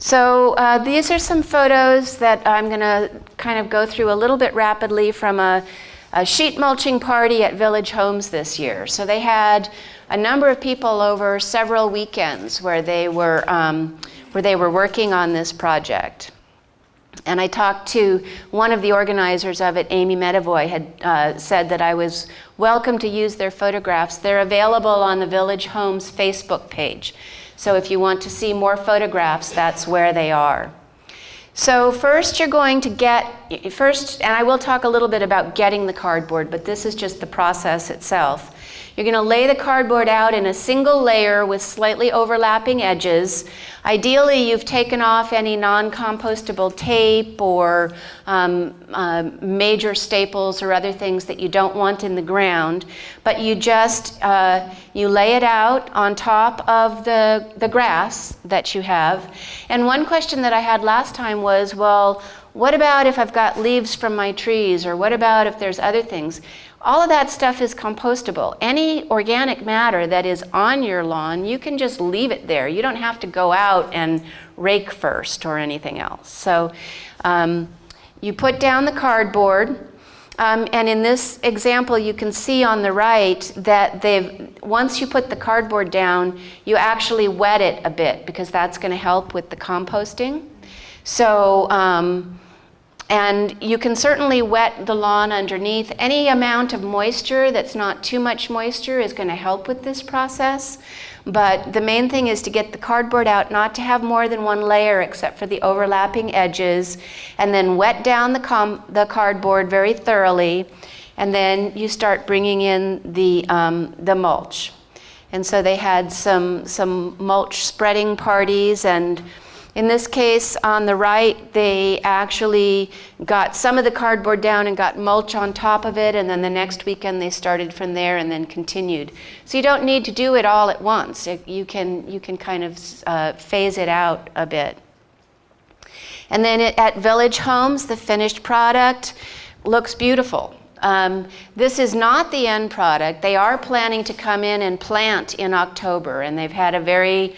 So these are some photos that I'm going to kind of go through a little bit rapidly from a sheet mulching party at Village Homes this year. So they had a number of people over several weekends where they were working on this project. And I talked to one of the organizers of it, Amy Medavoy, had said that I was welcome to use their photographs. They're available on the Village Homes Facebook page. So if you want to see more photographs, that's where they are. So first you're going to and I will talk a little bit about getting the cardboard, but this is just the process itself. You're going to lay the cardboard out in a single layer with slightly overlapping edges. Ideally, you've taken off any non-compostable tape or major staples or other things that you don't want in the ground, but you just you lay it out on top of the grass that you have. And one question that I had last time was, well, what about if I've got leaves from my trees, or what about if there's other things? All of that stuff is compostable. Any organic matter that is on your lawn, you can just leave it there. You don't have to go out and rake first or anything else. So you put down the cardboard, and in this example you can see on the right that once you put the cardboard down, you actually wet it a bit because that's going to help with the composting. So and you can certainly wet the lawn underneath. Any amount of moisture that's not too much moisture is going to help with this process. But the main thing is to get the cardboard out, not to have more than one layer except for the overlapping edges, and then wet down the cardboard very thoroughly, and then you start bringing in the mulch. And so they had some mulch spreading parties, and in this case, on the right, they actually got some of the cardboard down and got mulch on top of it, and then the next weekend they started from there and then continued. So you don't need to do it all at once. You can kind of phase it out a bit. And then at Village Homes, the finished product looks beautiful. This is not the end product. They are planning to come in and plant in October, and they've had a very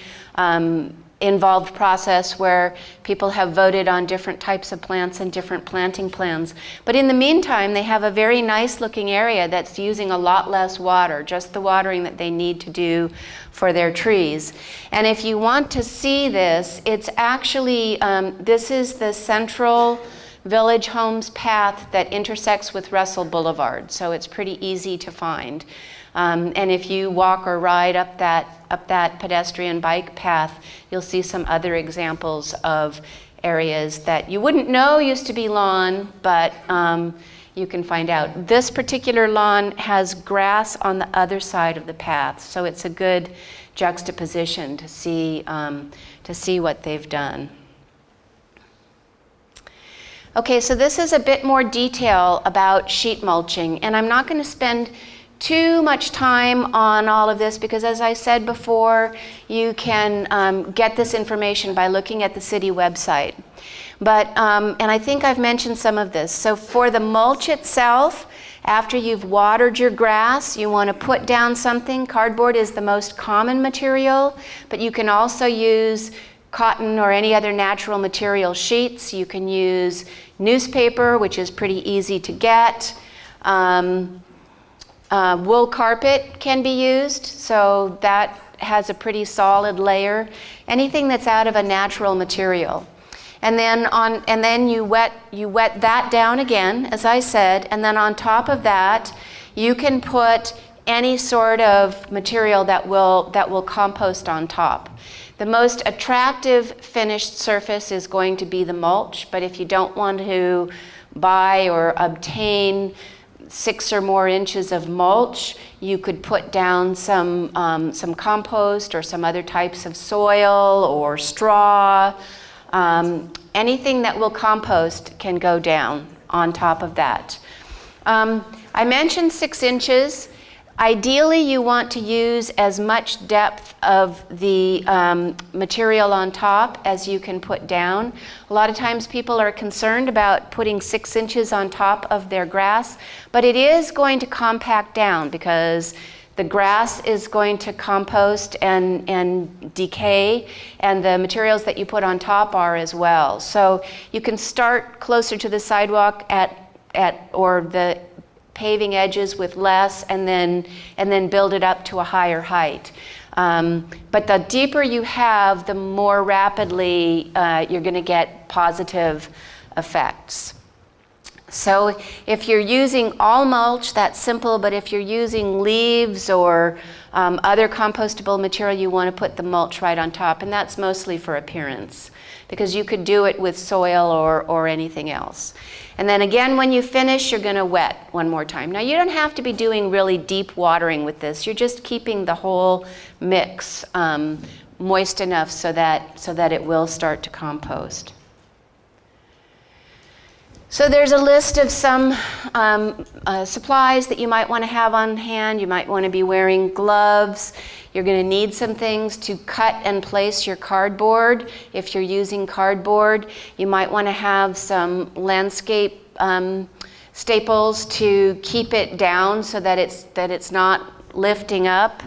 involved process where people have voted on different types of plants and different planting plans. But in the meantime, they have a very nice looking area that's using a lot less water, just the watering that they need to do for their trees. And if you want to see this, it's actually, this is the central Village Homes path that intersects with Russell Boulevard, so it's pretty easy to find. And if you walk or ride up that pedestrian bike path, you'll see some other examples of areas that you wouldn't know used to be lawn, but you can find out. This particular lawn has grass on the other side of the path, so it's a good juxtaposition to see what they've done. Okay, so this is a bit more detail about sheet mulching, and I'm not going to spend too much time on all of this because, as I said before, you can get this information by looking at the city website. But, and I think I've mentioned some of this. So for the mulch itself, after you've watered your grass, you want to put down something. Cardboard is the most common material, but you can also use cotton or any other natural material sheets. You can use newspaper, which is pretty easy to get. Wool carpet can be used, so that has a pretty solid layer. Anything that's out of a natural material. And then you wet that down again, as I said, and then on top of that, you can put any sort of material that will compost on top. The most attractive finished surface is going to be the mulch, but if you don't want to buy or obtain 6 or more inches of mulch, you could put down some compost or some other types of soil or straw. Anything that will compost can go down on top of that. I mentioned 6 inches. Ideally, you want to use as much depth of the material on top as you can put down. A lot of times people are concerned about putting 6 inches on top of their grass, but it is going to compact down because The grass is going to compost and decay, and the materials that you put on top are as well. So you can start closer to the sidewalk or the paving edges with less, and then build it up to a higher height. But the deeper you have, the more rapidly you're going to get positive effects. So if you're using all mulch, that's simple, but if you're using leaves or other compostable material, you want to put the mulch right on top, and that's mostly for appearance, because you could do it with soil or anything else. And then again, when you finish, you're going to wet one more time. Now, you don't have to be doing really deep watering with this. You're just keeping the whole mix moist enough so that it will start to compost. So there's a list of some supplies that you might want to have on hand. You might want to be wearing gloves. You're going to need some things to cut and place your cardboard. If you're using cardboard, you might want to have some landscape staples to keep it down so that it's not lifting up.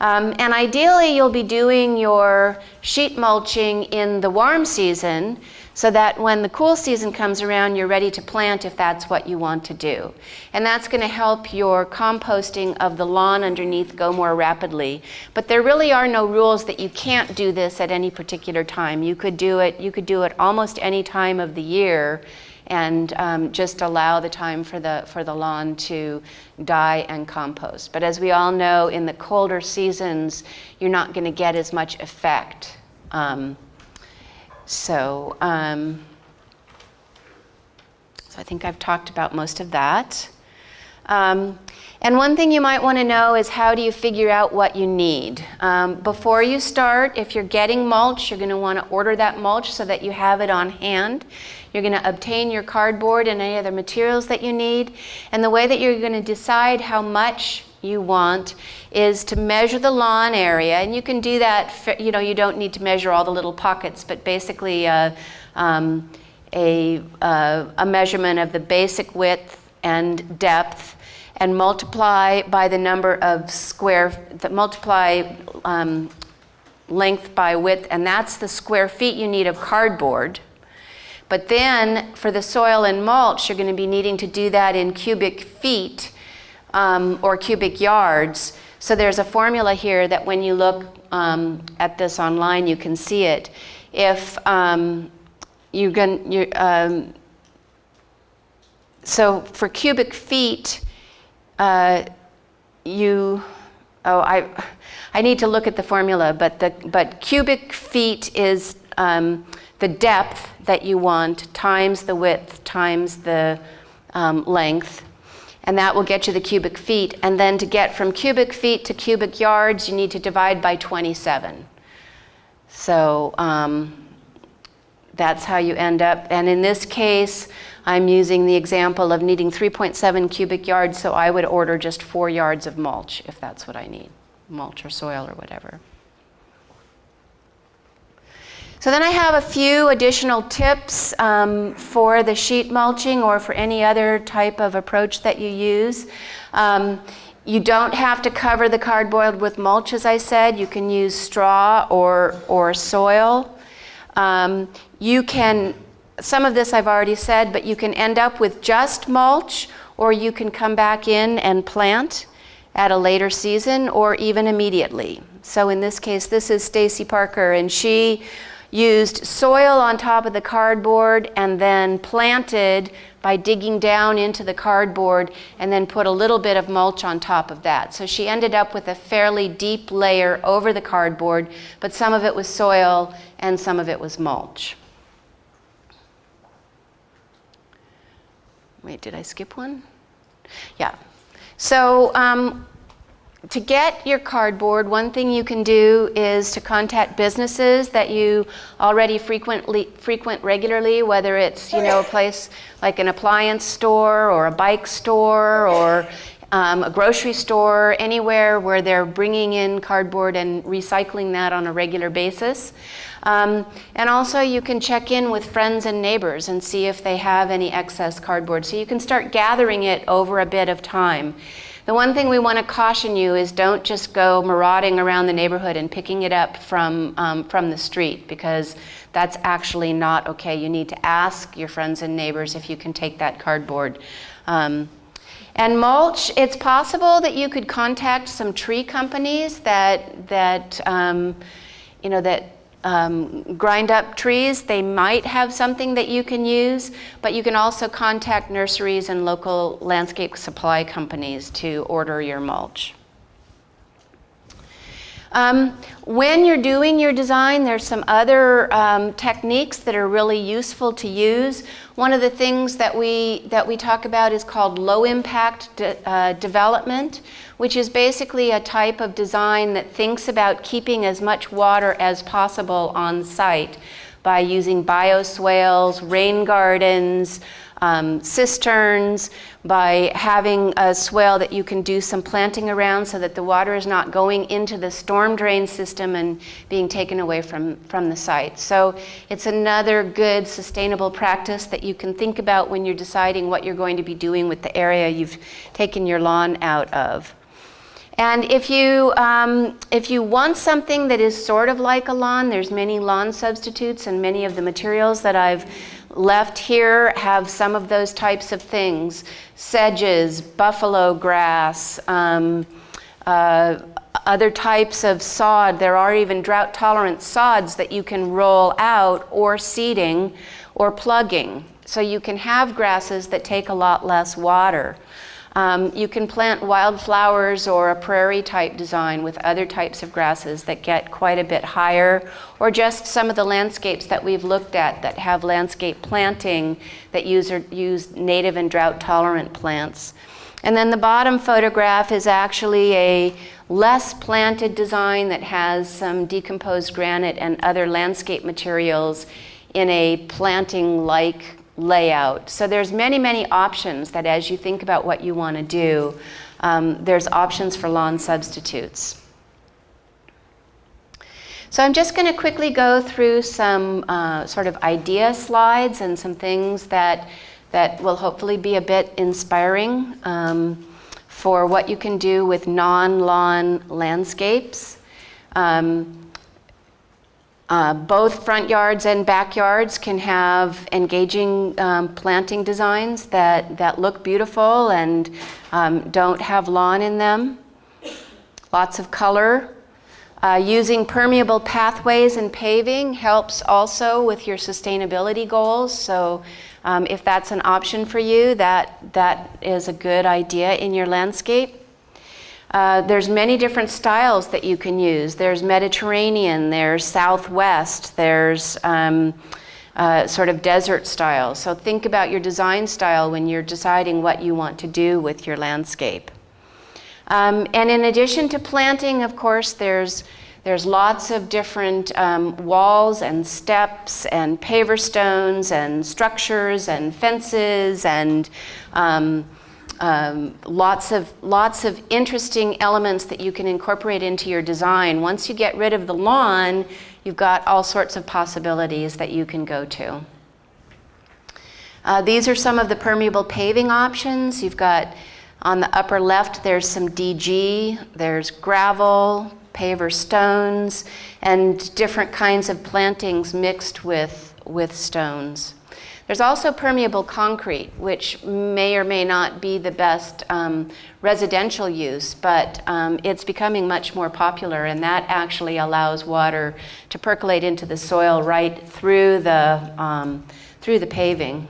And ideally, you'll be doing your sheet mulching in the warm season, so that when the cool season comes around, you're ready to plant if that's what you want to do. And that's going to help your composting of the lawn underneath go more rapidly. But there really are no rules that you can't do this at any particular time. You could do it almost any time of the year, and just allow the time for the lawn to die and compost. But as we all know, in the colder seasons, you're not going to get as much effect. So I think I've talked about most of that. And one thing you might want to know is, how do you figure out what you need? Before you start, if you're getting mulch, you're going to want to order that mulch so that you have it on hand. You're going to obtain your cardboard and any other materials that you need. And the way that you're going to decide how much you want is to measure the lawn area, and you can do that, you don't need to measure all the little pockets, but basically a measurement of the basic width and depth, and multiply by the number of multiply length by width, and that's the square feet you need of cardboard. But then for the soil and mulch, you're going to be needing to do that in cubic feet or cubic yards. So there's a formula here that when you look at this online, you can see it. If so for cubic feet, I need to look at the formula, but cubic feet is the depth that you want times the width times the length. And that will get you the cubic feet. And then to get from cubic feet to cubic yards, you need to divide by 27. So that's how you end up. And in this case, I'm using the example of needing 3.7 cubic yards, so I would order just 4 yards of mulch if that's what I need, mulch or soil or whatever. So then I have a few additional tips for the sheet mulching or for any other type of approach that you use. You don't have to cover the cardboard with mulch, as I said. You can use straw or soil. You can, some of this I've already said, but you can end up with just mulch, or you can come back in and plant at a later season or even immediately. So in this case, this is Stacy Parker, and she used soil on top of the cardboard and then planted by digging down into the cardboard and then put a little bit of mulch on top of that. So she ended up with a fairly deep layer over the cardboard, but some of it was soil and some of it was mulch. Wait, did I skip one? Yeah. So to get your cardboard, one thing you can do is to contact businesses that you already frequent regularly, whether it's a place like an appliance store or a bike store or a grocery store, anywhere where they're bringing in cardboard and recycling that on a regular basis. And also you can check in with friends and neighbors and see if they have any excess cardboard. So you can start gathering it over a bit of time. The one thing we want to caution you is don't just go marauding around the neighborhood and picking it up from the street, because that's actually not okay. You need to ask your friends and neighbors if you can take that cardboard. And mulch, it's possible that you could contact some tree companies that grind up trees. They might have something that you can use, but you can also contact nurseries and local landscape supply companies to order your mulch. When you're doing your design, there's some other techniques that are really useful to use. One of the things that we talk about is called low impact development, which is basically a type of design that thinks about keeping as much water as possible on site by using bioswales, rain gardens, cisterns, by having a swale that you can do some planting around so that the water is not going into the storm drain system and being taken away from the site. So it's another good sustainable practice that you can think about when you're deciding what you're going to be doing with the area you've taken your lawn out of. And if you want something that is sort of like a lawn, there's many lawn substitutes, and many of the materials that I've left here have some of those types of things. Sedges, buffalo grass, other types of sod. There are even drought-tolerant sods that you can roll out, or seeding, or plugging. So you can have grasses that take a lot less water. You can plant wildflowers or a prairie type design with other types of grasses that get quite a bit higher, or just some of the landscapes that we've looked at that have landscape planting that use native and drought tolerant plants. And then the bottom photograph is actually a less planted design that has some decomposed granite and other landscape materials in a planting-like layout. So there's many, many options that as you think about what you want to do, there's options for lawn substitutes. So I'm just going to quickly go through some sort of idea slides and some things that will hopefully be a bit inspiring for what you can do with non-lawn landscapes. Both front yards and backyards can have engaging planting designs that look beautiful and don't have lawn in them. Lots of color. Using permeable pathways and paving helps also with your sustainability goals. So if that's an option for you, that is a good idea in your landscape. There's many different styles that you can use. There's Mediterranean, there's Southwest, there's sort of desert style. So think about your design style when you're deciding what you want to do with your landscape. And in addition to planting, of course, there's lots of different walls and steps and paver stones and structures and fences and lots of interesting elements that you can incorporate into your design. Once you get rid of the lawn, you've got all sorts of possibilities that you can go to. These are some of the permeable paving options. You've got on the upper left, there's some DG, there's gravel, paver stones, and different kinds of plantings mixed with stones. There's also permeable concrete, which may or may not be the best residential use, but it's becoming much more popular, and that actually allows water to percolate into the soil right through the paving.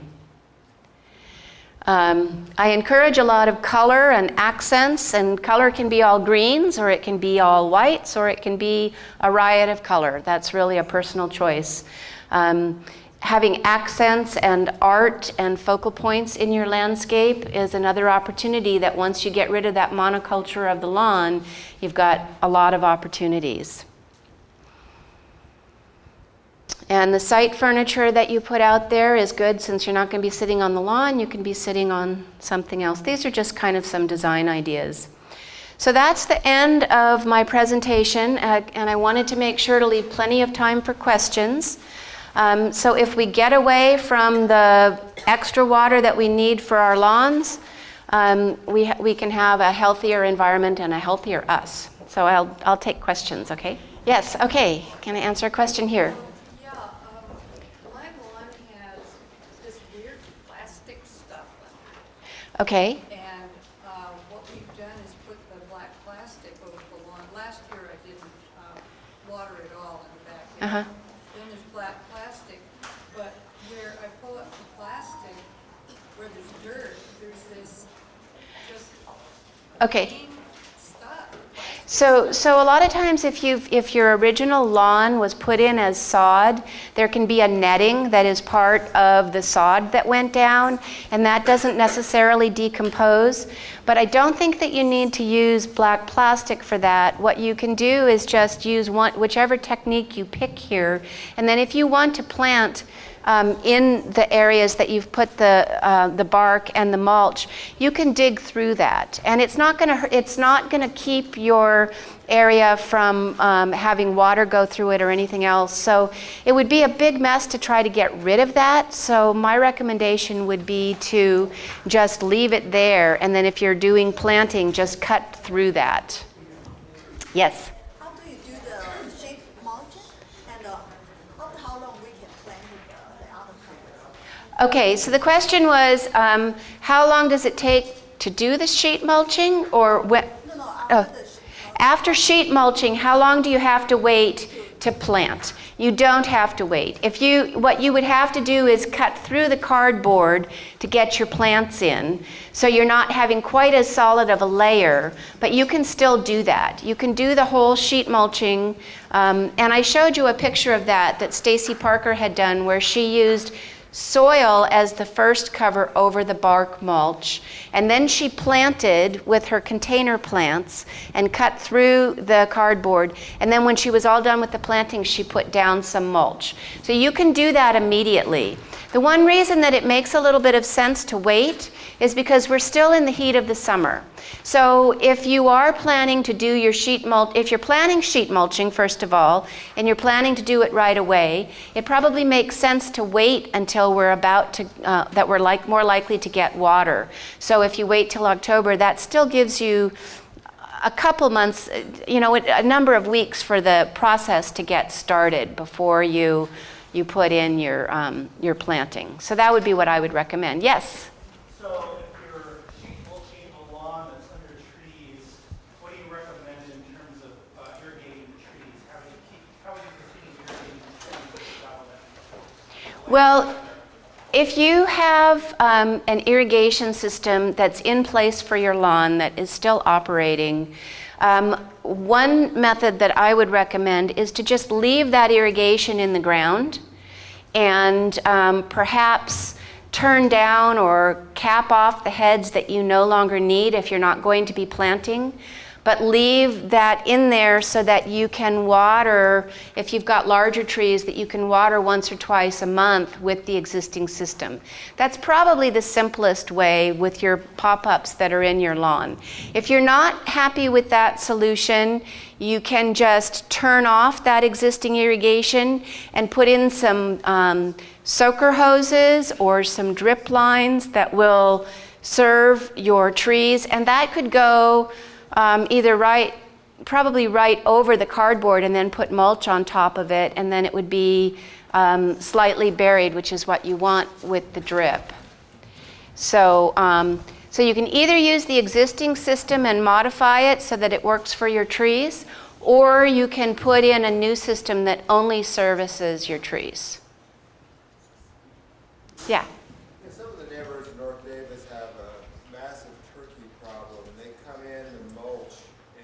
I encourage a lot of color and accents, and color can be all greens, or it can be all whites, or it can be a riot of color. That's really a personal choice. Having accents and art and focal points in your landscape is another opportunity that once you get rid of that monoculture of the lawn, you've got a lot of opportunities. And the site furniture that you put out there is good since you're not going to be sitting on the lawn, you can be sitting on something else. These are just kind of some design ideas. So that's the end of my presentation, and I wanted to make sure to leave plenty of time for questions. So if we get away from the extra water that we need for our lawns, we can have a healthier environment and a healthier us. So I'll take questions, okay? Yes, okay. Can I answer a question here? Yeah, my lawn has this weird plastic stuff under it. Okay. And what we've done is put the black plastic over the lawn. Last year I didn't water it all in the backyard. Then there's black plastic, but where I pull up the plastic, where there's dirt, there's this just Okay. green stuff. So a lot of times if your original lawn was put in as sod, there can be a netting that is part of the sod that went down, and that doesn't necessarily decompose. But I don't think that you need to use black plastic for that. What you can do is just use whichever technique you pick here, and then if you want to plant in the areas that you've put the bark and the mulch, you can dig through that, and it's not going to keep your area from having water go through it or anything else. So it would be a big mess to try to get rid of that. So my recommendation would be to just leave it there, and then if you're doing planting, just cut through that. Yes. How do you do the sheet mulching, and after how long we can plant with the other plants? Okay, so the question was, how long does it take to do the sheet mulching, or when? No, Oh. After sheet mulching, how long do you have to wait to plant? You don't have to wait. What you would have to do is cut through the cardboard to get your plants in, so you're not having quite as solid of a layer, but you can still do that. You can do the whole sheet mulching, and I showed you a picture of that Stacy Parker had done, where she used soil as the first cover over the bark mulch, and then she planted with her container plants and cut through the cardboard, and then when she was all done with the planting, she put down some mulch. So you can do that immediately. The one reason that it makes a little bit of sense to wait is because we're still in the heat of the summer. So if you are planning to do your sheet mulch, if you're planning sheet mulching first of all, and you're planning to do it right away, it probably makes sense to wait until we're about to, that we're more likely to get water. So if you wait till October, that still gives you a couple months, a number of weeks for the process to get started before you put in your planting. So that would be what I would recommend. Yes? So if you're sheet mulching a lawn that's under trees, what do you recommend in terms of irrigating the trees? How would you continue irrigating the trees without that? Well, if you have an irrigation system that's in place for your lawn that is still operating, one method that I would recommend is to just leave that irrigation in the ground and perhaps turn down or cap off the heads that you no longer need if you're not going to be planting, but leave that in there so that you can water, if you've got larger trees, that you can water once or twice a month with the existing system. That's probably the simplest way with your pop-ups that are in your lawn. If you're not happy with that solution, you can just turn off that existing irrigation and put in some soaker hoses or some drip lines that will serve your trees, and that could go probably right over the cardboard, and then put mulch on top of it, and then it would be slightly buried, which is what you want with the drip. So you can either use the existing system and modify it so that it works for your trees, or you can put in a new system that only services your trees. Yeah? Some of the neighbors in North Davis have a massive turkey problem. They come in and mulch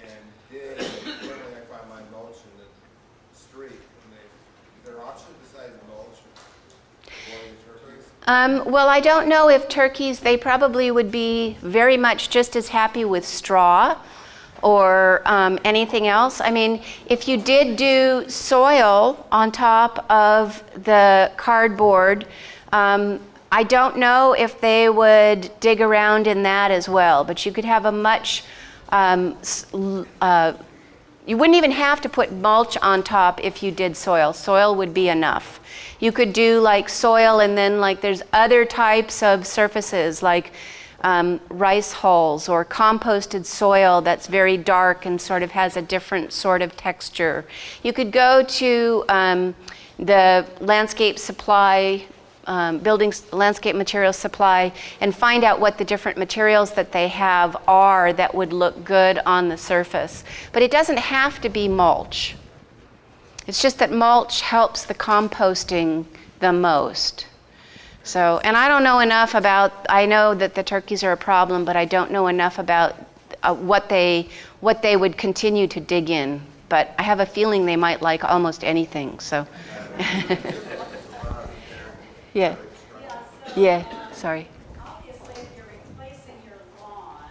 and dig. Normally I find my mulch in the street. Is there an option besides mulch for the turkeys? Well, I don't know if turkeys, they probably would be very much just as happy with straw or anything else. I mean, if you did do soil on top of the cardboard, I don't know if they would dig around in that as well, but you could have a much, you wouldn't even have to put mulch on top if you did soil. Soil would be enough. You could do like soil, and then like there's other types of surfaces like rice hulls or composted soil that's very dark and sort of has a different sort of texture. You could go to the landscape supply, landscape materials supply, and find out what the different materials that they have are that would look good on the surface. But it doesn't have to be mulch. It's just that mulch helps the composting the most. So, and I don't know enough about, I know that the turkeys are a problem, but I don't know enough about what they would continue to dig in. But I have a feeling they might like almost anything, so. Yeah. Yeah, sorry. Obviously, if you're replacing your lawn,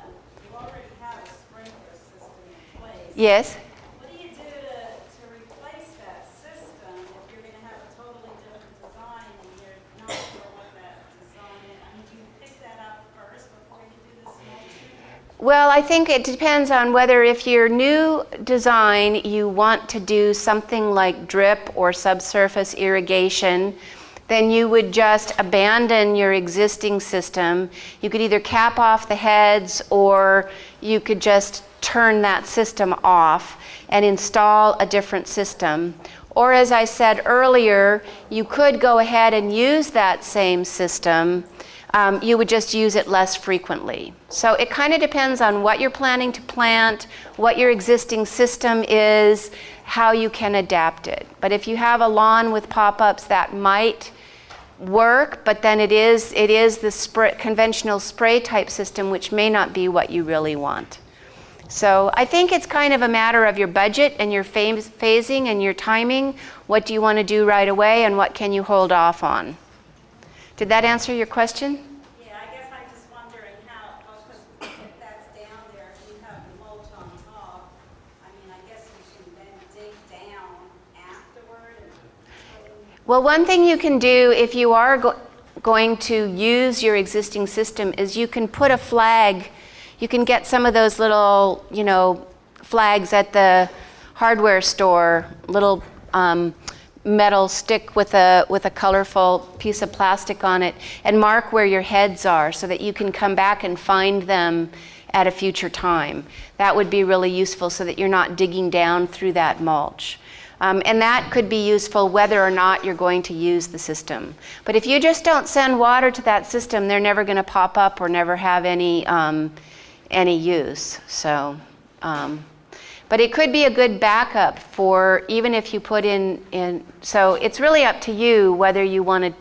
you already have a sprinkler system in place. Yes? What do you do to replace that system if you're going to have a totally different design and you're not sure what that design is? I mean, do you pick that up first before you do this mulching? Well, I think it depends on whether if your new design you want to do something like drip or subsurface irrigation, then you would just abandon your existing system. You could either cap off the heads or you could just turn that system off and install a different system. Or as I said earlier, you could go ahead and use that same system. You would just use it less frequently. So it kind of depends on what you're planning to plant, what your existing system is, how you can adapt it. But if you have a lawn with pop-ups, that might work, but then it is the conventional spray type system, which may not be what you really want. So I think it's kind of a matter of your budget and your phasing and your timing. What do you want to do right away and what can you hold off on? Did that answer your question? Yeah, I guess I'm just wondering how, because if that's down there, if you have the mulch on top, I mean, I guess you can then dig down afterward. Well, one thing you can do if you are going to use your existing system is you can put a flag. You can get some of those little, flags at the hardware store, little metal stick with a colorful piece of plastic on it, and mark where your heads are so that you can come back and find them at a future time. That would be really useful so that you're not digging down through that mulch. And that could be useful whether or not you're going to use the system. But if you just don't send water to that system, they're never going to pop up or never have any use. So, but it could be a good backup for even if you put in. So it's really up to you whether you want to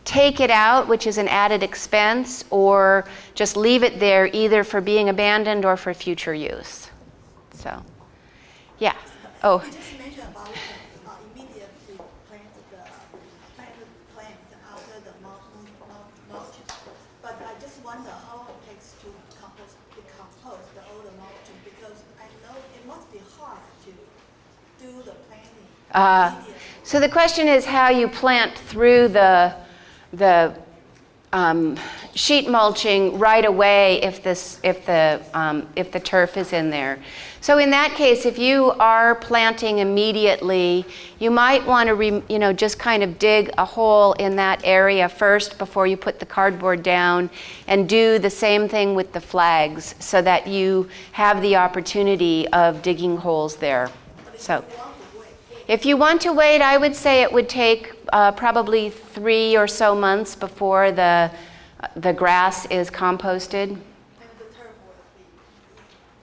take it out, which is an added expense, or just leave it there either for being abandoned or for future use. So, yeah. Oh. You just mentioned about immediately plant after the mulching. But I just wonder how it takes to decompose the older mulching, because I know it must be hard to do the planting immediately. So the question is how you plant through the sheet mulching right away if the turf is in there. So in that case, if you are planting immediately, you might want to just kind of dig a hole in that area first before you put the cardboard down, and do the same thing with the flags so that you have the opportunity of digging holes there. So if you want to wait, I would say it would take probably 3 or so months before the grass is composted. And the turf will be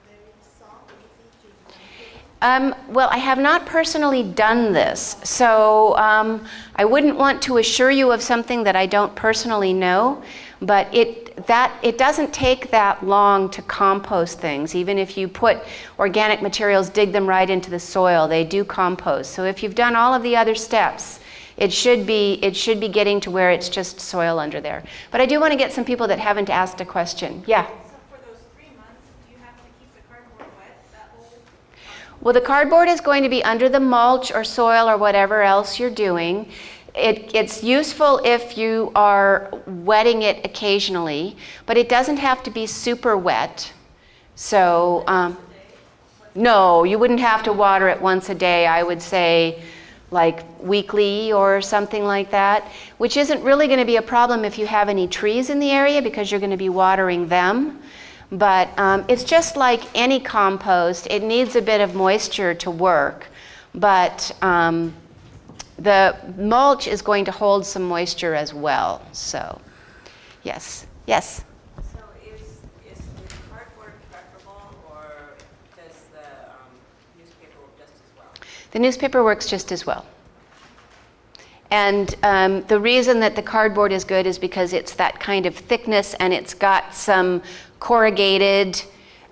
very soft, easy to. Well, I have not personally done this, so I wouldn't want to assure you of something that I don't personally know, but it doesn't take that long to compost things. Even if you put organic materials, dig them right into the soil, they do compost. So if you've done all of the other steps, it should be getting to where it's just soil under there. But I do want to get some people that haven't asked a question. Yeah? So for those 3 months, do you have to keep the cardboard wet, that whole? Well, the cardboard is going to be under the mulch or soil or whatever else you're doing. It's useful if you are wetting it occasionally, but it doesn't have to be super wet. So, no, you wouldn't have to water it once a day. I would say like weekly or something like that, which isn't really going to be a problem if you have any trees in the area because you're going to be watering them. But it's just like any compost. It needs a bit of moisture to work, but the mulch is going to hold some moisture as well. So, yes. Yes? So is the cardboard preferable, or does the newspaper work just as well? The newspaper works just as well. And the reason that the cardboard is good is because it's that kind of thickness, and it's got some corrugated,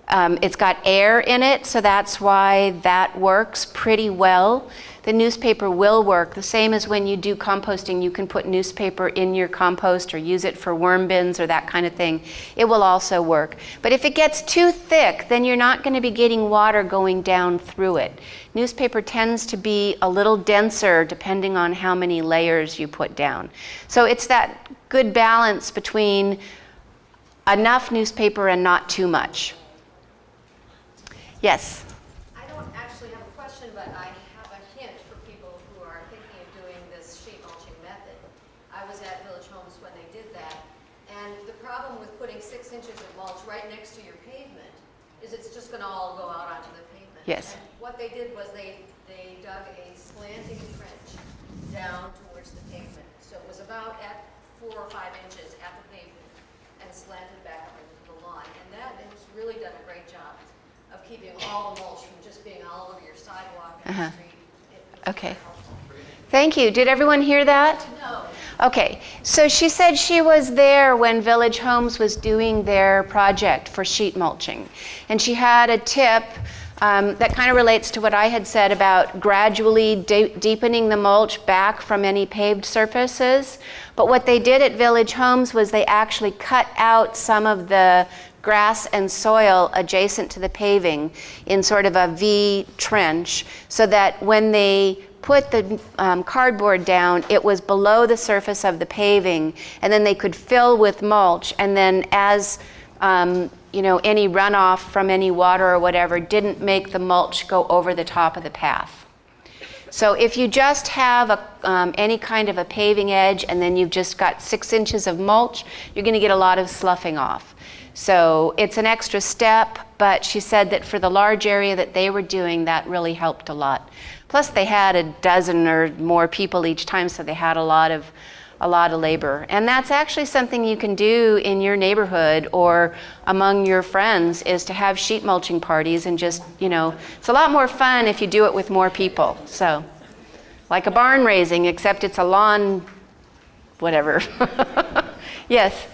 it's got air in it, so that's why that works pretty well. The newspaper will work. The same as when you do composting, you can put newspaper in your compost or use it for worm bins or that kind of thing. It will also work. But if it gets too thick, then you're not going to be getting water going down through it. Newspaper tends to be a little denser depending on how many layers you put down. So it's that good balance between enough newspaper and not too much. Yes? I don't actually have a question, but I have a hint for people who are thinking of doing this sheet mulching method. I was at Village Homes when they did that, and the problem with putting 6 inches of mulch right next to your pavement is it's just going to all go out onto the pavement. Yes. And what they did was they dug a slanting trench down towards the pavement. So it was about at 4 or 5 inches at the pavement and slanted back up into the lawn. And that has really done a great job of keeping all the mulch from just being all over your sidewalk and the street. Okay. Thank you. Did everyone hear that? No. Okay. So she said she was there when Village Homes was doing their project for sheet mulching. And she had a tip that kind of relates to what I had said about gradually deepening the mulch back from any paved surfaces. But what they did at Village Homes was they actually cut out some of the grass and soil adjacent to the paving in sort of a V trench, so that when they put the cardboard down, it was below the surface of the paving, and then they could fill with mulch, and then as you know, any runoff from any water or whatever didn't make the mulch go over the top of the path. So if you just have any kind of a paving edge and then you've just got 6 inches of mulch, you're going to get a lot of sloughing off. So it's an extra step, but she said that for the large area that they were doing, that really helped a lot. Plus they had a dozen or more people each time, so they had a lot of labor. And that's actually something you can do in your neighborhood or among your friends, is to have sheet mulching parties, and just, you know, it's a lot more fun if you do it with more people. So like a barn raising, except it's a lawn whatever. Yes?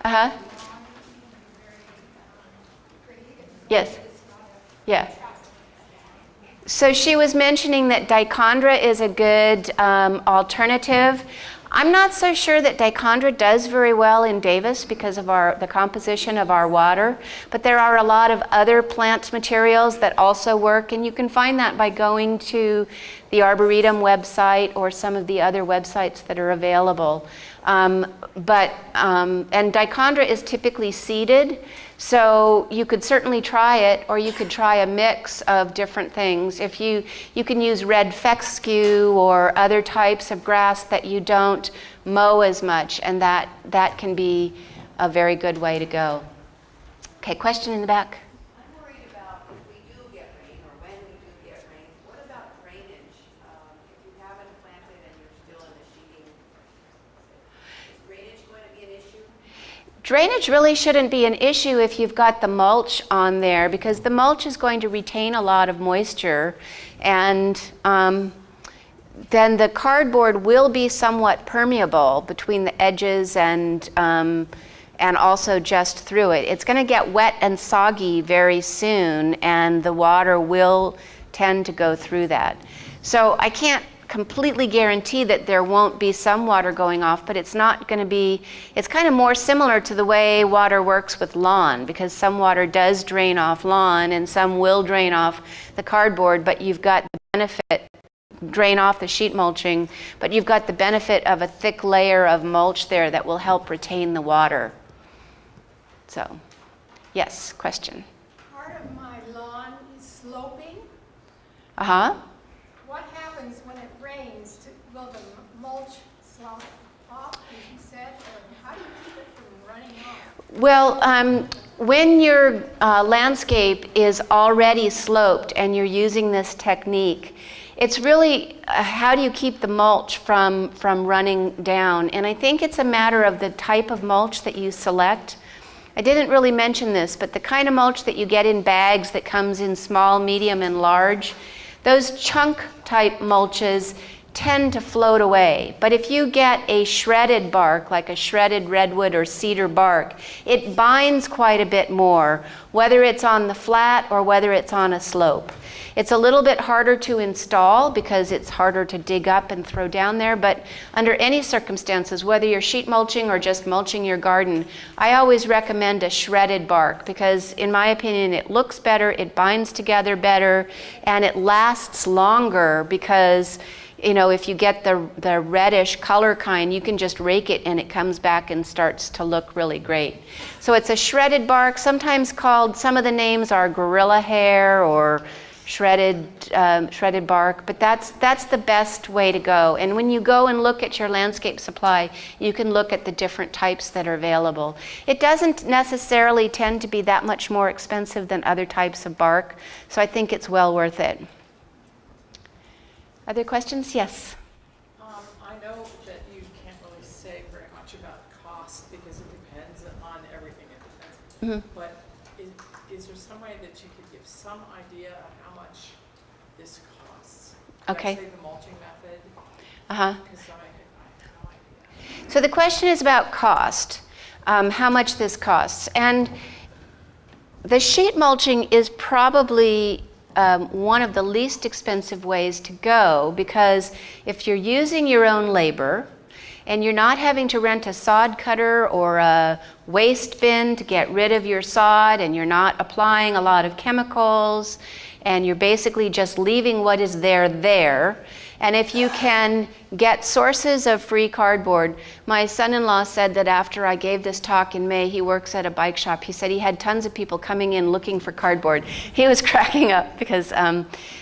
Uh-huh. Yes. Yeah. So she was mentioning that dichondra is a good alternative. I'm not so sure that dichondra does very well in Davis because of the composition of our water, but there are a lot of other plant materials that also work, and you can find that by going to the Arboretum website or some of the other websites that are available. And dichondra is typically seeded, so you could certainly try it, or you could try a mix of different things. If you can use red fescue or other types of grass that you don't mow as much, and that can be a very good way to go. Okay, question in the back. I'm worried about if we do get rain, or when we do get rain, what about drainage? If you haven't planted and you're still in the sheeting, is drainage going to be an issue? Drainage really shouldn't be an issue if you've got the mulch on there, because the mulch is going to retain a lot of moisture, and then the cardboard will be somewhat permeable between the edges and also just through it. It's going to get wet and soggy very soon, and the water will tend to go through that. So I can't completely guarantee that there won't be some water going off, but it's not going to be, it's kind of more similar to the way water works with lawn, because some water does drain off lawn and some will drain off the cardboard, but you've got the benefit, drain off the sheet mulching, but you've got the benefit of a thick layer of mulch there that will help retain the water. So, Yes, question. Part of my lawn is sloping. Uh-huh. What happens when it rains? Will the mulch slough off, as you said, or how do you keep it from running off? Well, when your landscape is already sloped and you're using this technique, it's really how do you keep the mulch from running down? And I think it's a matter of the type of mulch that you select. I didn't really mention this, but the kind of mulch that you get in bags that comes in small, medium, and large, those chunk type mulches tend to float away. But if you get a shredded bark, like a shredded redwood or cedar bark, it binds quite a bit more, whether it's on the flat or whether it's on a slope. It's a little bit harder to install because it's harder to dig up and throw down there, but under any circumstances, whether you're sheet mulching or just mulching your garden, I always recommend a shredded bark because in my opinion, it looks better, it binds together better, and it lasts longer because if you get the reddish color kind, you can just rake it and it comes back and starts to look really great. So it's a shredded bark, sometimes called, some of the names are gorilla hair or shredded bark, but that's the best way to go. And when you go and look at your landscape supply, you can look at the different types that are available. It doesn't necessarily tend to be that much more expensive than other types of bark, so I think it's well worth it. Other questions? Yes. I know that you can't really say very much about cost because it depends on everything. It depends. Mm-hmm. But is there some way that you could give some idea of how much this costs? Okay. Let's say the mulching method. Uh-huh. Because I have no idea. So the question is about cost, how much this costs. And the sheet mulching is probably one of the least expensive ways to go because if you're using your own labor and you're not having to rent a sod cutter or a waste bin to get rid of your sod and you're not applying a lot of chemicals and you're basically just leaving what is there. And if you can get sources of free cardboard, my son-in-law said that after I gave this talk in May, he works at a bike shop. He said he had tons of people coming in looking for cardboard. He was cracking up because,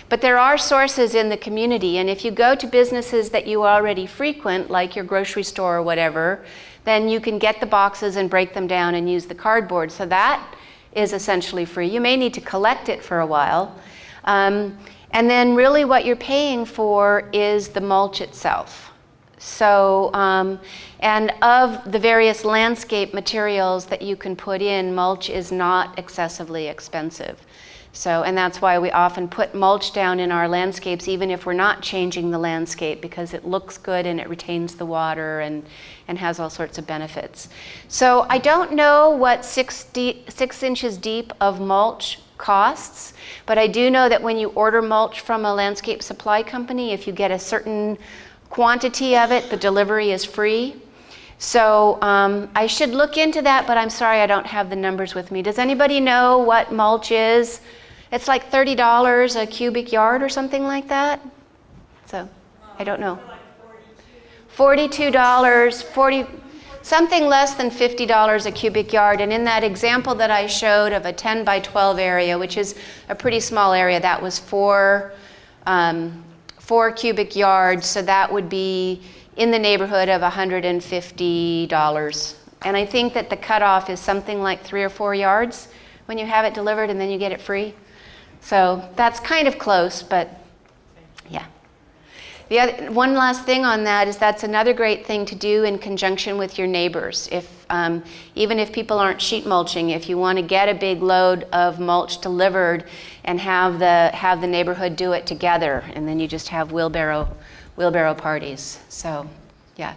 but there are sources in the community. And if you go to businesses that you already frequent, like your grocery store or whatever, then you can get the boxes and break them down and use the cardboard. So that is essentially free. You may need to collect it for a while. And then really what you're paying for is the mulch itself. So, and of the various landscape materials that you can put in, mulch is not excessively expensive. So, and that's why we often put mulch down in our landscapes, even if we're not changing the landscape, because it looks good and it retains the water and has all sorts of benefits. So I don't know what 6 inches deep of mulch costs, but I do know that when you order mulch from a landscape supply company, if you get a certain quantity of it, the delivery is free. So I should look into that, but I'm sorry I don't have the numbers with me. Does anybody know what mulch is? It's like $30 a cubic yard or something like that. So I don't know. $42, something less than $50 a cubic yard. And in that example that I showed of a 10 by 12 area, which is a pretty small area, that was 4 cubic yards. So that would be in the neighborhood of $150. And I think that the cutoff is something like 3 or 4 yards when you have it delivered and then you get it free. So that's kind of close, but yeah. The other, one last thing on that is that's another great thing to do in conjunction with your neighbors. If, even if people aren't sheet mulching, if you want to get a big load of mulch delivered and have the neighborhood do it together, and then you just have wheelbarrow parties. So, yeah.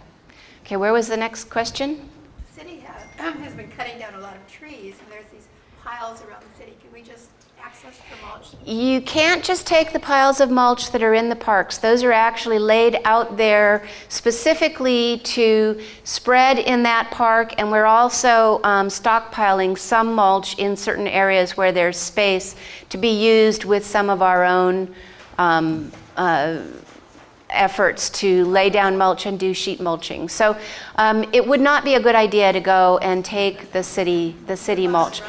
Okay, where was the next question? The city has been cutting down a lot of trees, and there's these piles around the city. Can we just access the mulch? You can't just take the piles of mulch that are in the parks. Those are actually laid out there specifically to spread in that park, and we're also stockpiling some mulch in certain areas where there's space to be used with some of our own efforts to lay down mulch and do sheet mulching. So it would not be a good idea to go and take the city mulch.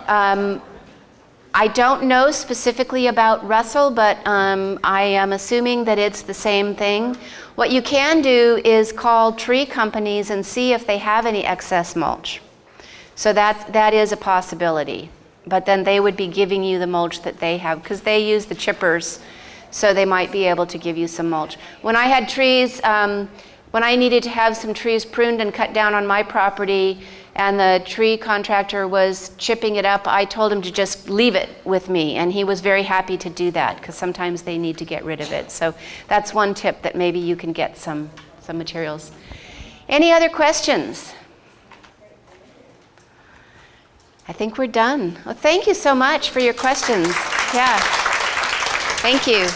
I don't know specifically about Russell, but I am assuming that it's the same thing. What you can do is call tree companies and see if they have any excess mulch. So that is a possibility. But then they would be giving you the mulch that they have, because they use the chippers, so they might be able to give you some mulch. When I had trees, when I needed to have some trees pruned and cut down on my property, and the tree contractor was chipping it up, I told him to just leave it with me, and he was very happy to do that, because sometimes they need to get rid of it. So that's one tip, that maybe you can get some materials. Any other questions? I think we're done. Well, thank you so much for your questions. Yeah, thank you.